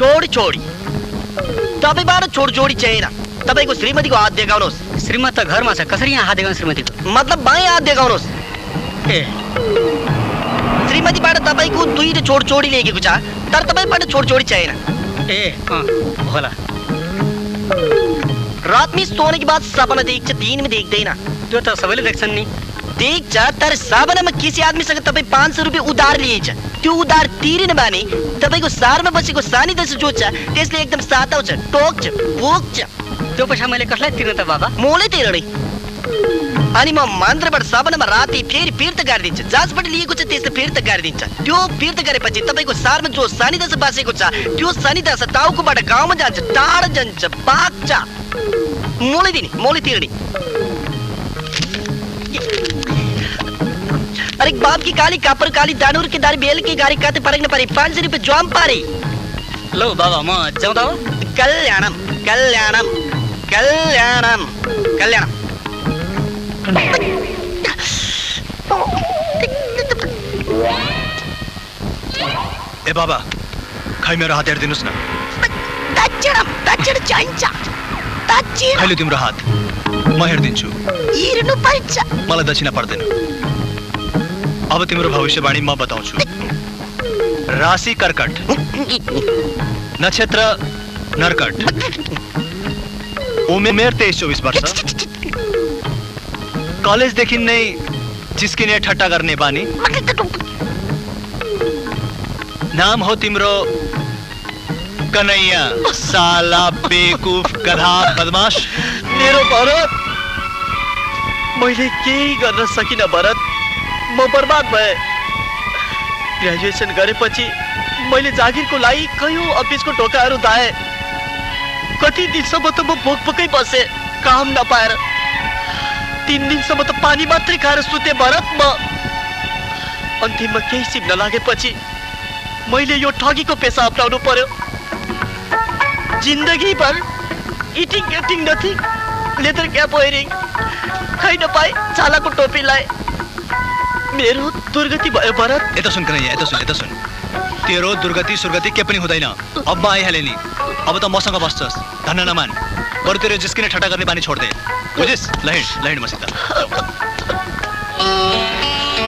छोडी तपाईबाट छोडछोडी चाहिएन। तपाईको श्रीमतीको हात देखाउनुहोस्। श्रीमती त घरमा छ, कसरी यहाँ हात देखाउनु श्रीमतीको? मतलब बायाँ हात देखाउनुहोस्। ए श्रीमतीबाट तपाईको दुईटा छोडछोडी लेखेको छ, तर तपाईबाट छोडछोडी चाहिएन। ए होला। रात में सोने के बाद सपना देख्छ, दिन में देख्दैन। त्यो त सबैले देख्छन् नि। देख्छ, तर सपनामा किसी आदमीसँग तपाईँ 500 रुपियाँ उधार लिएछ, त्यो उधार तिरिन भने तपाईको सारमा बसेको सानी दस जोत्छ, त्यसले एकदम साताउँछ, टोक्छ, भोक्छ। त्यो पैसा मैले कसलाई तिर्न त बाबा? मोले तिर्ने। अनि म मन्त्रबाट सपनामा राति फेरि फिर्ता गरिदिन्छ, जसबाट लिएको छ त्यसले फिर्ता गरिदिन्छ। त्यो फिर्ता गरेपछि तपाईको सारमा जो सानी दस बसेको छ, त्यो सानी दस टाउकोबाट गाउँमा जान्छ, टाढा जान्छ, भाग्छ। मोले दिने, मोले तिर्ने। अरे बाप की काली कापर काली दानूर के दारी बेल की गाड़ी काते परक न परी 500 रुपये जॉम पारी। लो बाबा म जाउँ त। कल्याणम कल्याणम कल्याणम कल्याणम। ए बाबा खै मेरो हात हेरिदिनुस् न। दक्षिण चाहिन्छ। दक्षिण खैले तिम्रो हात म हेरिदिन्छु। हेर्नु पर्छ। मलाई दक्षिणा पर्दैन। अब तिम्रो भविष्यवाणी म बताउँछु। राशि कर्कट, नक्षत्र नरकट, उमेर 23-24 वर्ष, कलेजदेखि नै जिस्किने ठट्टा गर्ने बानी, नाम हो तिम्रो कन्हैया, साला बेकुफ गधा बदमाश। मेरो भरत, मैले केही गर्न सकिन भरत, म बर्बाद भए। ग्रेजुएसन गरेपछि मैले जागिरको लागि कयौं अफिसको ढोकाहरू धाए। कति दिनसम्म त म भोकभोकै बसे, काम नपाएर। 3 दिनसम्म त पानी मात्रै खाएर सुते भरत म। अन्तिममा केही सिक्न लागेपछि मैले यो ठगीको पेसा अपनाउनु पर्यो। जिन्दगी भर eating eating nothing, leather cap wearing, खै नपाए छालाको टोपी लाए। मेरो दुर्गति भयो भरत। यता सुन कन्हैया, यता सुन। तेरो दुर्गति सुर्गति के पनि हुँदैन। अब म आइहालेँ नि। अब त मसँग बस्छस्, धन्न नमान। बरु तेरो जिस्किने ठट्टा गर्ने बानी छोड्दे, बुझिस्? लहिड मसित।